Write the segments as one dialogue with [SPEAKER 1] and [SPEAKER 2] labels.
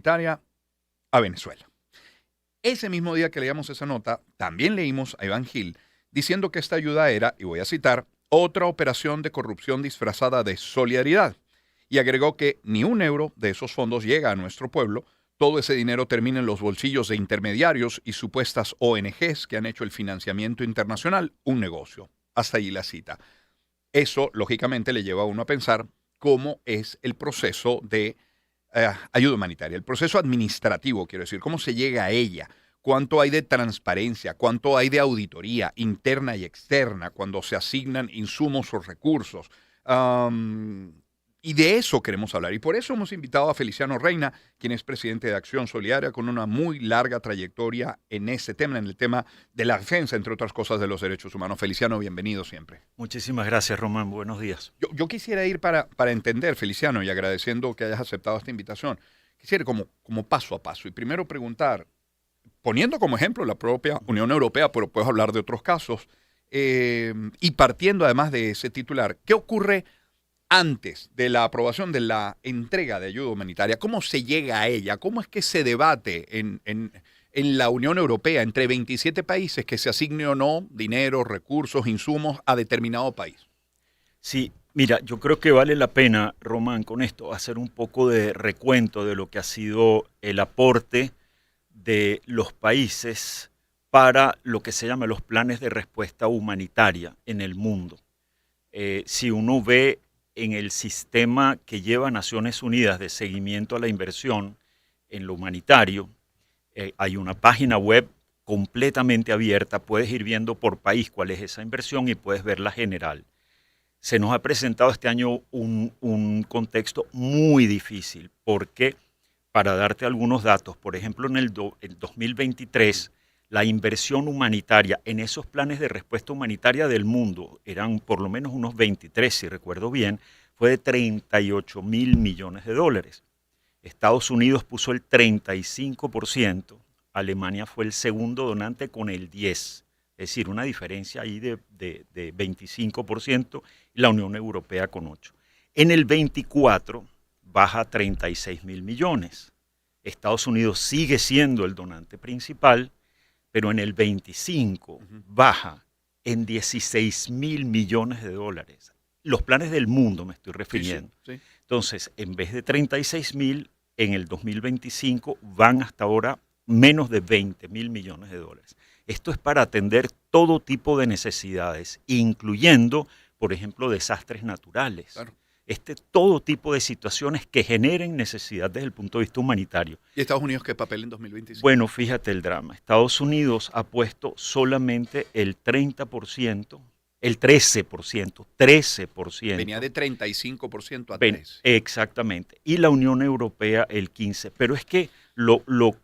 [SPEAKER 1] humanitaria a Venezuela. Ese mismo día que leíamos esa nota, también leímos a Iván Gil diciendo que esta ayuda era, y voy a citar, otra operación de corrupción disfrazada de solidaridad. Y agregó que ni un euro de esos fondos llega a nuestro pueblo. Todo ese dinero termina en los bolsillos de intermediarios y supuestas ONGs que han hecho el financiamiento internacional un negocio. Hasta ahí la cita. Eso, lógicamente, le lleva a uno a pensar cómo es el proceso de ayuda humanitaria, el proceso administrativo, quiero decir, cómo se llega a ella, cuánto hay de transparencia, cuánto hay de auditoría interna y externa cuando se asignan insumos o recursos. Y de eso queremos hablar. Y por eso hemos invitado a Feliciano Reina, quien es presidente de Acción Solidaria, con una muy larga trayectoria en ese tema, en el tema de la defensa, entre otras cosas, de los derechos humanos. Feliciano, bienvenido siempre.
[SPEAKER 2] Muchísimas gracias, Román. Buenos días.
[SPEAKER 1] Yo quisiera ir para entender, Feliciano, y agradeciendo que hayas aceptado esta invitación, quisiera ir como paso a paso. Y primero preguntar, poniendo como ejemplo la propia Unión Europea, pero puedes hablar de otros casos, y partiendo además de ese titular, ¿qué ocurre antes de la aprobación de la entrega de ayuda humanitaria? ¿Cómo se llega a ella? ¿Cómo es que se debate en la Unión Europea entre 27 países que se asigne o no dinero, recursos, insumos a determinado país?
[SPEAKER 2] Sí, mira, yo creo que vale la pena, Román, con esto, hacer un poco de recuento de lo que ha sido el aporte de los países para lo que se llama los planes de respuesta humanitaria en el mundo. Si uno ve en el sistema que lleva Naciones Unidas de seguimiento a la inversión en lo humanitario, hay una página web completamente abierta, puedes ir viendo por país cuál es esa inversión y puedes ver la general. Se nos ha presentado este año un contexto muy difícil, porque, para darte algunos datos, por ejemplo, en el 2023, la inversión humanitaria en esos planes de respuesta humanitaria del mundo, eran por lo menos unos 23, si recuerdo bien, fue de 38.000 millones de dólares. Estados Unidos puso el 35%, Alemania fue el segundo donante con el 10%, es decir, una diferencia ahí de 25%, y la Unión Europea con 8%. En el 24 baja a 36.000 millones. Estados Unidos sigue siendo el donante principal, pero en el 25 baja en 16.000 millones de dólares. Los planes del mundo me estoy refiriendo. Sí, sí, sí. Entonces, en vez de 36.000, en el 2025 van hasta ahora menos de 20.000 millones de dólares. Esto es para atender todo tipo de necesidades, incluyendo, por ejemplo, desastres naturales. Claro. Todo tipo de situaciones que generen necesidad desde el punto de vista humanitario.
[SPEAKER 1] ¿Y Estados Unidos qué papel en 2025?
[SPEAKER 2] Bueno, fíjate el drama. Estados Unidos ha puesto solamente el 30%, el 13%.
[SPEAKER 1] Venía de 35% a 13%.
[SPEAKER 2] Exactamente. Y la Unión Europea el 15%. Pero es que lo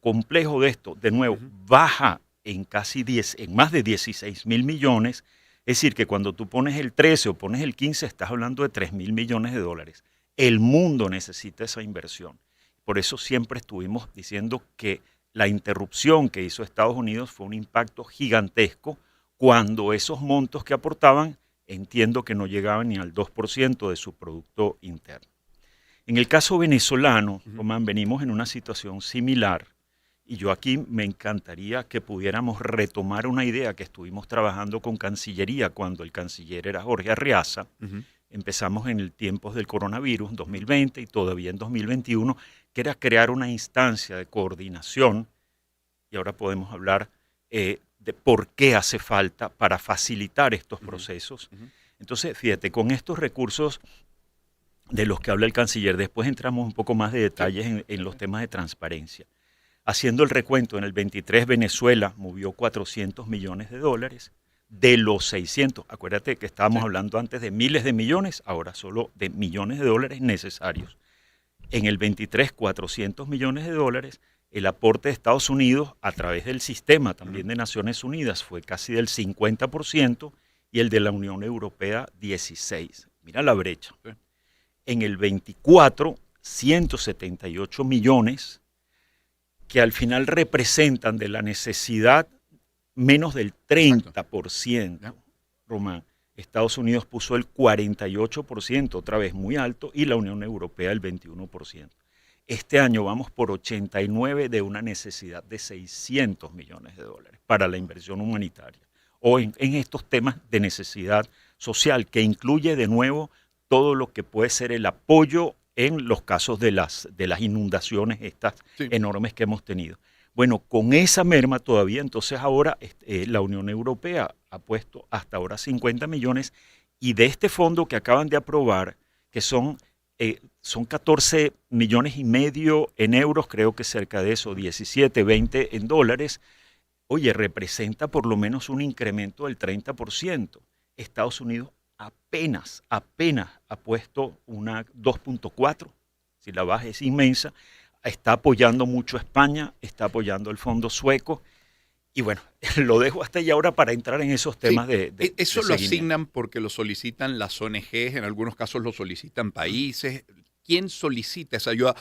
[SPEAKER 2] complejo de esto, de nuevo, baja en casi en más de 16.000 millones. Es decir, que cuando tú pones el 13 o pones el 15, estás hablando de 3.000 millones de dólares. El mundo necesita esa inversión. Por eso siempre estuvimos diciendo que la interrupción que hizo Estados Unidos fue un impacto gigantesco, cuando esos montos que aportaban, entiendo que no llegaban ni al 2% de su Producto Interno. En el caso venezolano, Román, venimos en una situación similar. Y yo aquí me encantaría que pudiéramos retomar una idea que estuvimos trabajando con Cancillería cuando el canciller era Jorge Arriaza. Empezamos en el tiempos del coronavirus, 2020, y todavía en 2021, que era crear una instancia de coordinación, y ahora podemos hablar de por qué hace falta para facilitar estos procesos. Entonces, fíjate, con estos recursos de los que habla el canciller, después entramos un poco más de detalles en los temas de transparencia. Haciendo el recuento, en el 23 Venezuela movió 400 millones de dólares. De los 600, acuérdate que estábamos hablando antes de miles de millones, ahora solo de millones de dólares necesarios. En el 23, 400 millones de dólares. El aporte de Estados Unidos a través del sistema también de Naciones Unidas fue casi del 50%, y el de la Unión Europea 16%. Mira la brecha. En el 24, 178 millones, que al final representan de la necesidad menos del 30%, Román. Estados Unidos puso el 48%, otra vez muy alto, y la Unión Europea el 21%. Este año vamos por 89 de una necesidad de 600 millones de dólares para la inversión humanitaria o en estos temas de necesidad social, que incluye de nuevo todo lo que puede ser el apoyo en los casos de las inundaciones estas
[SPEAKER 1] Sí.
[SPEAKER 2] enormes que hemos tenido. Bueno, con esa merma todavía, entonces ahora la Unión Europea ha puesto hasta ahora 50 millones y de este fondo que acaban de aprobar, que son 14 millones y medio en euros, creo que cerca de eso, 17, 20 en dólares, oye, representa por lo menos un incremento del 30%. Estados Unidos apenas ha puesto una 2.4, si la baja es inmensa, está apoyando mucho a España, está apoyando el fondo sueco, y bueno, lo dejo hasta ahí ahora para entrar en esos temas
[SPEAKER 1] Sí, eso
[SPEAKER 2] de
[SPEAKER 1] lo
[SPEAKER 2] seguimiento.
[SPEAKER 1] asignan porque lo solicitan las ONGs, en algunos casos lo solicitan países. ¿Quién solicita esa ayuda?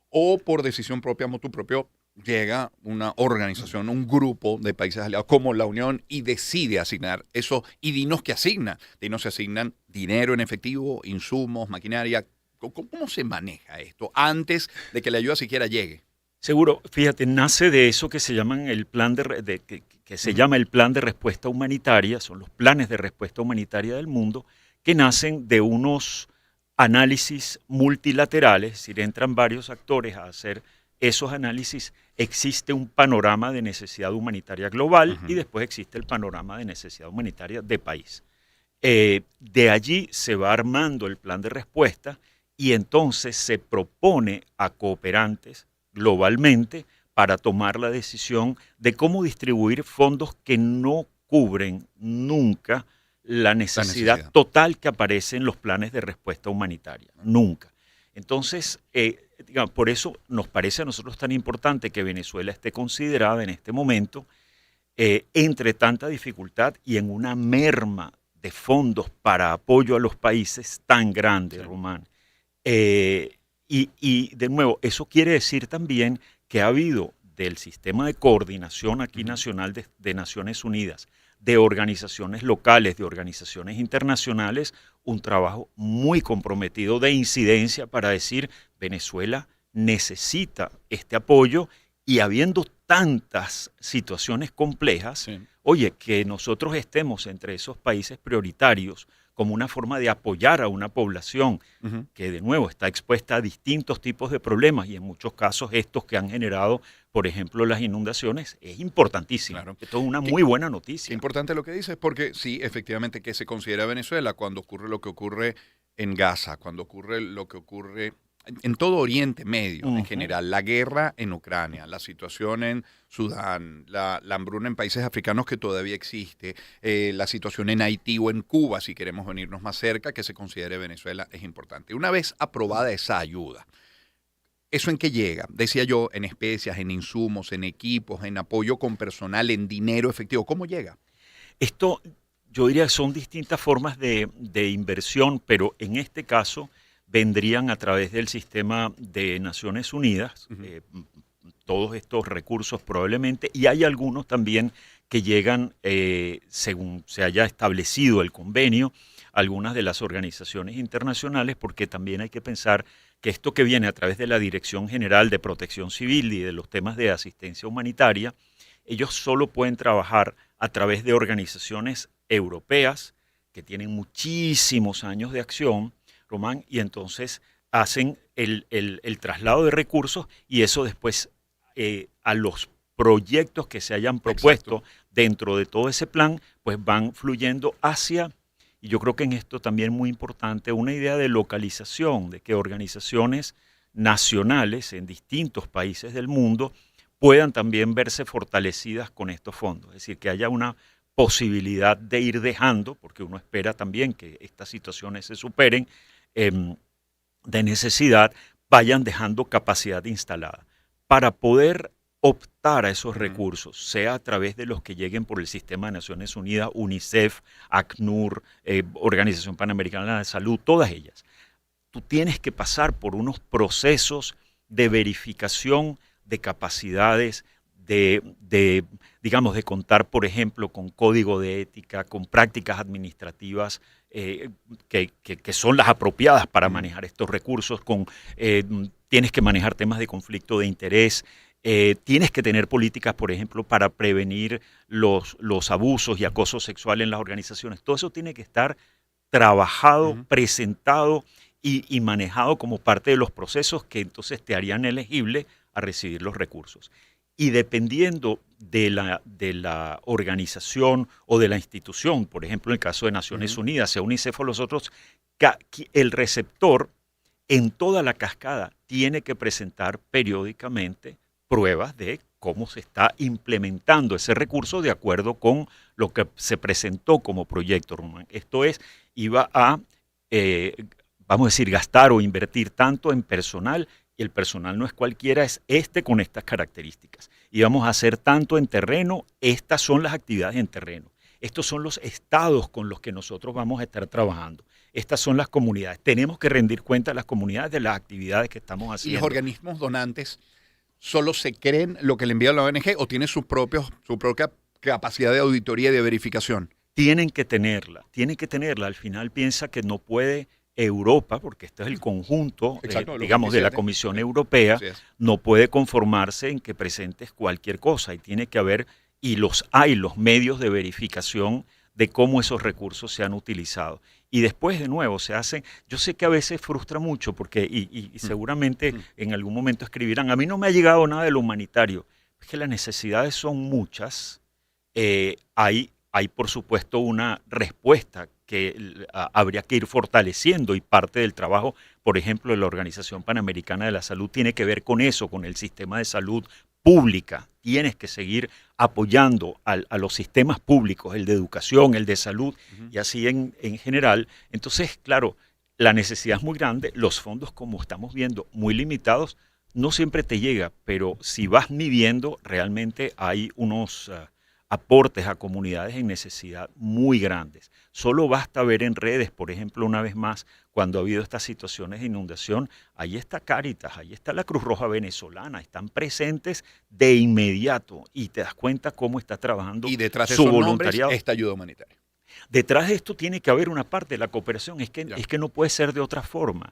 [SPEAKER 1] O por decisión propia, motu propio, llega una organización, un grupo de países aliados como la Unión y decide asignar eso. Y dinos que asigna. Dinos se asignan dinero en efectivo, insumos, maquinaria. ¿Cómo se maneja esto antes de que la ayuda siquiera llegue?
[SPEAKER 2] Seguro, fíjate, nace de eso que se llaman el plan que se llama el plan de respuesta humanitaria, son los planes de respuesta humanitaria del mundo, que nacen de unos análisis multilaterales, es decir, entran varios actores a hacer esos análisis, existe un panorama de necesidad humanitaria global y
[SPEAKER 1] Ujú.
[SPEAKER 2] después existe el panorama de necesidad humanitaria de país. De allí se va armando el plan de respuesta y entonces se propone a cooperantes globalmente para tomar la decisión de cómo distribuir fondos que no cubren nunca la
[SPEAKER 1] La
[SPEAKER 2] necesidad
[SPEAKER 1] necesidad.
[SPEAKER 2] total que aparece en los planes de respuesta humanitaria, nunca. Entonces, digamos, por eso nos parece a nosotros tan importante que Venezuela esté considerada en este momento entre tanta dificultad y en una merma de fondos para apoyo a los países tan grande,
[SPEAKER 1] Sí.
[SPEAKER 2] Román. Eh, y de nuevo, eso quiere decir también que ha habido del sistema de coordinación aquí
[SPEAKER 1] Ujú.
[SPEAKER 2] nacional de Naciones Unidas, de organizaciones locales, de organizaciones internacionales, un trabajo muy comprometido de incidencia para decir Venezuela necesita este apoyo y habiendo tantas situaciones complejas,
[SPEAKER 1] Sí.
[SPEAKER 2] oye, que nosotros estemos entre esos países prioritarios como una forma de apoyar a una población
[SPEAKER 1] Ujú.
[SPEAKER 2] que de nuevo está expuesta a distintos tipos de problemas y en muchos casos estos que han generado, por ejemplo, las inundaciones, es importantísimo.
[SPEAKER 1] Claro.
[SPEAKER 2] Esto es una
[SPEAKER 1] ¿Qué,
[SPEAKER 2] muy buena
[SPEAKER 1] Qué
[SPEAKER 2] noticia.
[SPEAKER 1] importante lo que dices, porque sí, efectivamente, que se considera Venezuela cuando ocurre lo que ocurre en Gaza, cuando ocurre lo que ocurre en todo Oriente Medio en
[SPEAKER 2] Ujú.
[SPEAKER 1] general, la guerra en Ucrania, la situación en Sudán, la hambruna en países africanos que todavía existe, la situación en Haití o en Cuba, si queremos venirnos más cerca, que se considere Venezuela es importante. Una vez aprobada esa ayuda, ¿eso en qué llega? Decía yo, en especias, en insumos, en equipos, en apoyo con personal, en dinero efectivo. ¿Cómo llega?
[SPEAKER 2] Esto, yo diría que son distintas formas de inversión, pero en este caso vendrían a través del sistema de Naciones Unidas,
[SPEAKER 1] Ujú.
[SPEAKER 2] todos estos recursos probablemente, y hay algunos también que llegan, según se haya establecido el convenio, algunas de las organizaciones internacionales, porque también hay que pensar que esto que viene a través de la Dirección General de Protección Civil y de los temas de asistencia humanitaria, ellos solo pueden trabajar a través de organizaciones europeas que tienen muchísimos años de acción, Román, y entonces hacen el traslado de recursos y eso después a los proyectos que se hayan
[SPEAKER 1] Exacto.
[SPEAKER 2] propuesto dentro de todo ese plan, pues van fluyendo hacia, y yo creo que en esto también muy importante, una idea de localización, de que organizaciones nacionales en distintos países del mundo puedan también verse fortalecidas con estos fondos, es decir, que haya una posibilidad de ir dejando, porque uno espera también que estas situaciones se superen, em, de necesidad, vayan dejando capacidad instalada para poder optar a esos
[SPEAKER 1] Ujú.
[SPEAKER 2] recursos, sea a través de los que lleguen por el sistema de Naciones Unidas, UNICEF, ACNUR, Organización Panamericana de Salud, todas ellas. Tú tienes que pasar por unos procesos de verificación de capacidades, de, digamos, de contar, por ejemplo, con código de ética, con prácticas administrativas que son las apropiadas para
[SPEAKER 1] Ujú.
[SPEAKER 2] manejar estos recursos, con tienes que manejar temas de conflicto de interés, tienes que tener políticas, por ejemplo, para prevenir los abusos y acoso sexual en las organizaciones. Todo eso tiene que estar trabajado, presentado y manejado como parte de los procesos que entonces te harían elegible a recibir los recursos. Y dependiendo de la organización o de la institución, por ejemplo, en el caso de Naciones Unidas, sea UNICEF o los otros, el receptor en toda la cascada tiene que presentar periódicamente pruebas de cómo se está implementando ese recurso de acuerdo con lo que se presentó como proyecto, Román. Esto es, iba a, vamos a decir, gastar o invertir tanto en personal, y el personal no es cualquiera, es con estas características. Y vamos a hacer tanto en terreno, estas son las actividades en terreno. Estos son los estados con los que nosotros vamos a estar trabajando. Estas son las comunidades. Tenemos que rendir cuenta a las comunidades de las actividades que estamos haciendo.
[SPEAKER 1] ¿Y los organismos donantes solo se creen lo que le envía la ONG o tienen su propia capacidad de auditoría y de verificación?
[SPEAKER 2] Tienen que tenerla. Al final piensa que no puede Europa, porque este es el conjunto, digamos, de la Comisión Europea, no puede conformarse en que presentes cualquier cosa y tiene que haber, y los medios de verificación de cómo esos recursos se han utilizado. Y después, de nuevo, se hacen, yo sé que a veces frustra mucho, porque, y seguramente en algún momento escribirán, a mí no me ha llegado nada de lo humanitario, es que las necesidades son muchas, hay por supuesto una respuesta que habría que ir fortaleciendo y parte del trabajo, por ejemplo, de la Organización Panamericana de la Salud tiene que ver con eso, con el sistema de salud pública. Tienes que seguir apoyando a los sistemas públicos, el de educación, el de salud y así en general. Entonces, claro, la necesidad es muy grande, los fondos, como estamos viendo, muy limitados, no siempre te llega, pero si vas midiendo, realmente hay unos aportes a comunidades en necesidad muy grandes. Solo basta ver en redes, por ejemplo, una vez más, cuando ha habido estas situaciones de inundación, ahí está Cáritas, ahí está la Cruz Roja venezolana, están presentes de inmediato y te das cuenta cómo está trabajando
[SPEAKER 1] y detrás de
[SPEAKER 2] su
[SPEAKER 1] esos
[SPEAKER 2] voluntariado.
[SPEAKER 1] esta ayuda humanitaria.
[SPEAKER 2] Detrás de esto tiene que haber una parte de la cooperación, es que no puede ser de otra forma,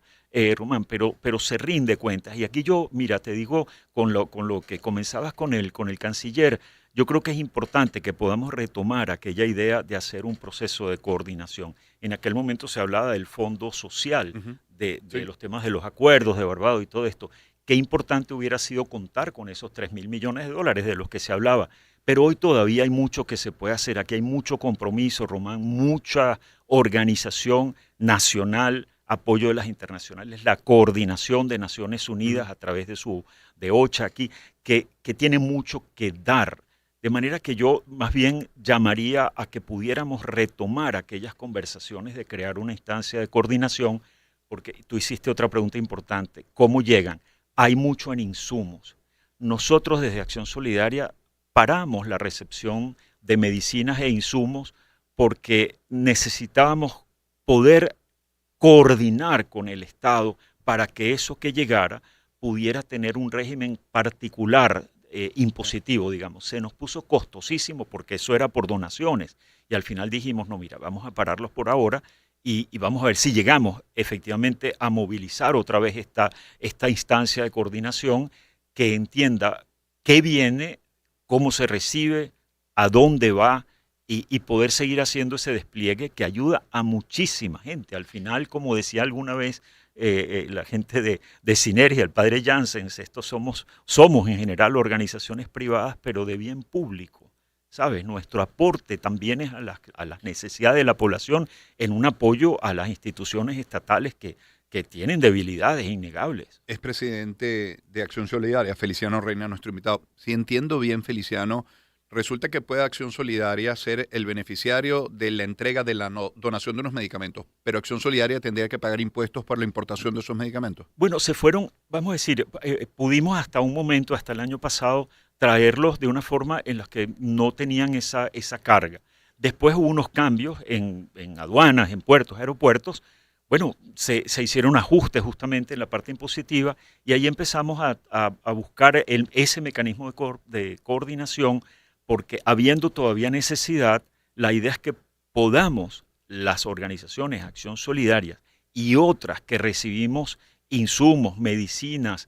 [SPEAKER 2] Román, pero se rinde cuentas. Y aquí yo, mira, te digo, con lo que comenzabas con el canciller, yo creo que es importante que podamos retomar aquella idea de hacer un proceso de coordinación. En aquel momento se hablaba del fondo social, de los temas de los acuerdos de Barbados y todo esto. Qué importante hubiera sido contar con esos $3.000 millones de los que se hablaba. Pero hoy todavía hay mucho que se puede hacer. Aquí hay mucho compromiso, Román, mucha organización nacional, apoyo de las internacionales, la coordinación de Naciones Unidas a través de OCHA aquí, que tiene mucho que dar. De manera que yo más bien llamaría a que pudiéramos retomar aquellas conversaciones de crear una instancia de coordinación, porque tú hiciste otra pregunta importante, ¿cómo llegan? Hay mucho en insumos. Nosotros desde Acción Solidaria paramos la recepción de medicinas e insumos porque necesitábamos poder coordinar con el Estado para que eso que llegara pudiera tener un régimen particular impositivo, digamos. Se nos puso costosísimo porque eso era por donaciones y al final dijimos, no, mira, vamos a pararlos por ahora y vamos a ver si llegamos efectivamente a movilizar otra vez esta instancia de coordinación que entienda qué viene, cómo se recibe, a dónde va y poder seguir haciendo ese despliegue que ayuda a muchísima gente. Al final, como decía alguna vez la gente de Sinergia, el padre Janssens, estos somos en general organizaciones privadas, pero de bien público. ¿Sabes? Nuestro aporte también es a las necesidades de la población en un apoyo a las instituciones estatales que tienen debilidades innegables.
[SPEAKER 1] Es presidente de Acción Solidaria, Feliciano Reina, nuestro invitado. Si entiendo bien, Feliciano, resulta que puede Acción Solidaria ser el beneficiario de la entrega de la donación de unos medicamentos, pero Acción Solidaria tendría que pagar impuestos por la importación de esos medicamentos.
[SPEAKER 2] Bueno, se fueron, vamos a decir, pudimos hasta un momento, hasta el año pasado, traerlos de una forma en la que no tenían esa carga. Después hubo unos cambios en aduanas, en puertos, aeropuertos. Bueno, se hicieron ajustes justamente en la parte impositiva y ahí empezamos a buscar ese mecanismo de coordinación porque habiendo todavía necesidad, la idea es que podamos las organizaciones Acción Solidaria y otras que recibimos insumos, medicinas,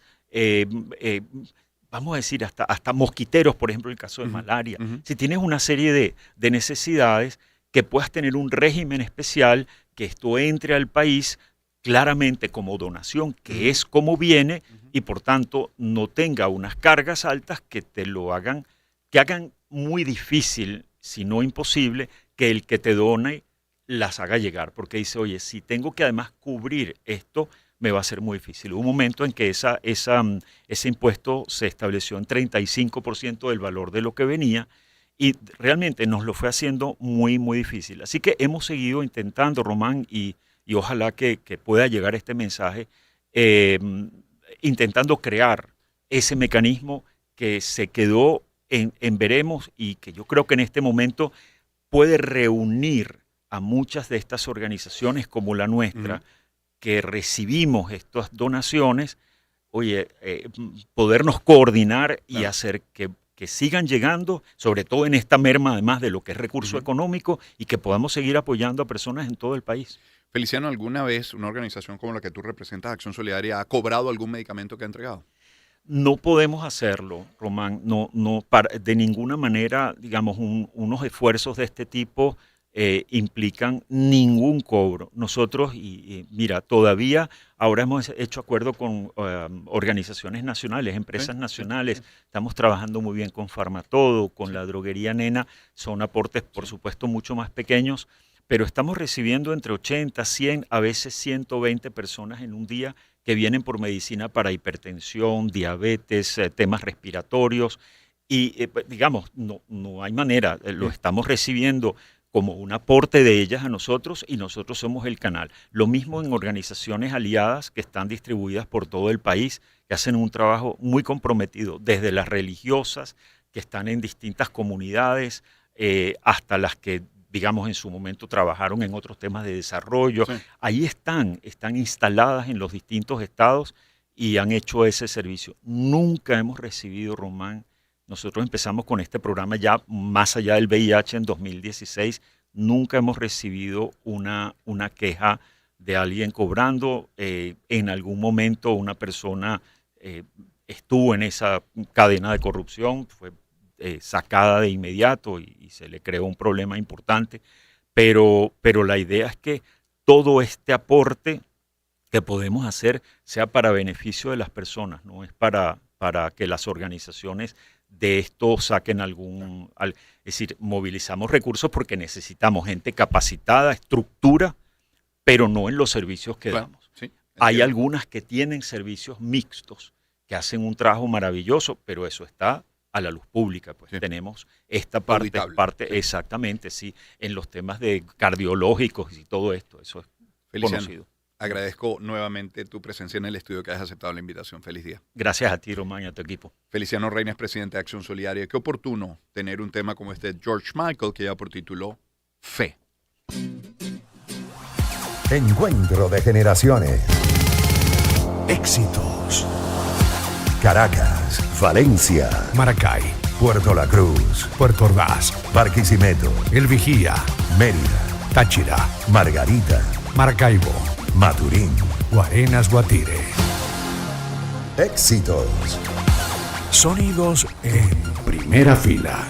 [SPEAKER 2] vamos a decir, hasta mosquiteros, por ejemplo, en el caso de malaria. Si tienes una serie de necesidades, que puedas tener un régimen especial, que esto entre al país claramente como donación, que es como viene, y por tanto no tenga unas cargas altas que te lo hagan, que hagan muy difícil, si no imposible, que el que te done las haga llegar, porque dice, oye, si tengo que además cubrir esto, me va a ser muy difícil. Hubo un momento en que ese impuesto se estableció en 35% del valor de lo que venía, y realmente nos lo fue haciendo muy, muy difícil. Así que hemos seguido intentando, Román, y ojalá que pueda llegar este mensaje, intentando crear ese mecanismo que se quedó en veremos, y que yo creo que en este momento puede reunir a muchas de estas organizaciones como la nuestra, que recibimos estas donaciones, oye, podernos coordinar y hacer que sigan llegando, sobre todo en esta merma, además de lo que es recurso económico, y que podamos seguir apoyando a personas en todo el país.
[SPEAKER 1] Feliciano, ¿alguna vez una organización como la que tú representas, Acción Solidaria, ha cobrado algún medicamento que ha entregado?
[SPEAKER 2] No podemos hacerlo, Román, de ninguna manera, digamos, unos esfuerzos de este tipo implican ningún cobro. Nosotros, mira, todavía ahora hemos hecho acuerdo con organizaciones nacionales, empresas nacionales, estamos trabajando muy bien con Farmatodo, con la droguería Nena, son aportes por supuesto mucho más pequeños, pero estamos recibiendo entre 80, 100, a veces 120 personas en un día que vienen por medicina para hipertensión, diabetes, temas respiratorios, y digamos, no hay manera, lo estamos recibiendo como un aporte de ellas a nosotros, y nosotros somos el canal. Lo mismo en organizaciones aliadas que están distribuidas por todo el país, que hacen un trabajo muy comprometido, desde las religiosas que están en distintas comunidades, hasta las que, digamos, en su momento trabajaron en otros temas de desarrollo. Sí. Ahí están instaladas en los distintos estados y han hecho ese servicio. Nunca hemos recibido, Román, nosotros empezamos con este programa ya más allá del VIH en 2016, nunca hemos recibido una queja de alguien cobrando. En algún momento una persona estuvo en esa cadena de corrupción, fue sacada de inmediato y se le creó un problema importante, pero la idea es que todo este aporte que podemos hacer sea para beneficio de las personas, no es para que las organizaciones de esto saquen es decir, movilizamos recursos porque necesitamos gente capacitada, estructura, pero no en los servicios que damos. Sí, hay algunas que tienen servicios mixtos, que hacen un trabajo maravilloso, pero eso está a la luz pública. Pues sí. Tenemos esta parte sí. Exactamente, sí, en los temas de cardiológicos y todo esto, eso es Feliciano, conocido.
[SPEAKER 1] Agradezco nuevamente tu presencia en el estudio, que hayas aceptado la invitación. Feliz día.
[SPEAKER 2] Gracias a ti, Román, y a tu equipo.
[SPEAKER 1] Feliciano Reina es presidente de Acción Solidaria. Qué oportuno tener un tema como este de George Michael, que ya por título Fe.
[SPEAKER 3] Encuentro de generaciones. Éxitos. Caracas, Valencia,
[SPEAKER 4] Maracay,
[SPEAKER 3] Puerto La Cruz,
[SPEAKER 4] Puerto Ordaz,
[SPEAKER 3] Barquisimeto,
[SPEAKER 4] El Vigía,
[SPEAKER 3] Mérida,
[SPEAKER 4] Táchira,
[SPEAKER 3] Margarita,
[SPEAKER 4] Maracaibo,
[SPEAKER 3] Maturín,
[SPEAKER 4] Guarenas, Guatire.
[SPEAKER 3] Éxitos.
[SPEAKER 4] Sonidos en primera fila.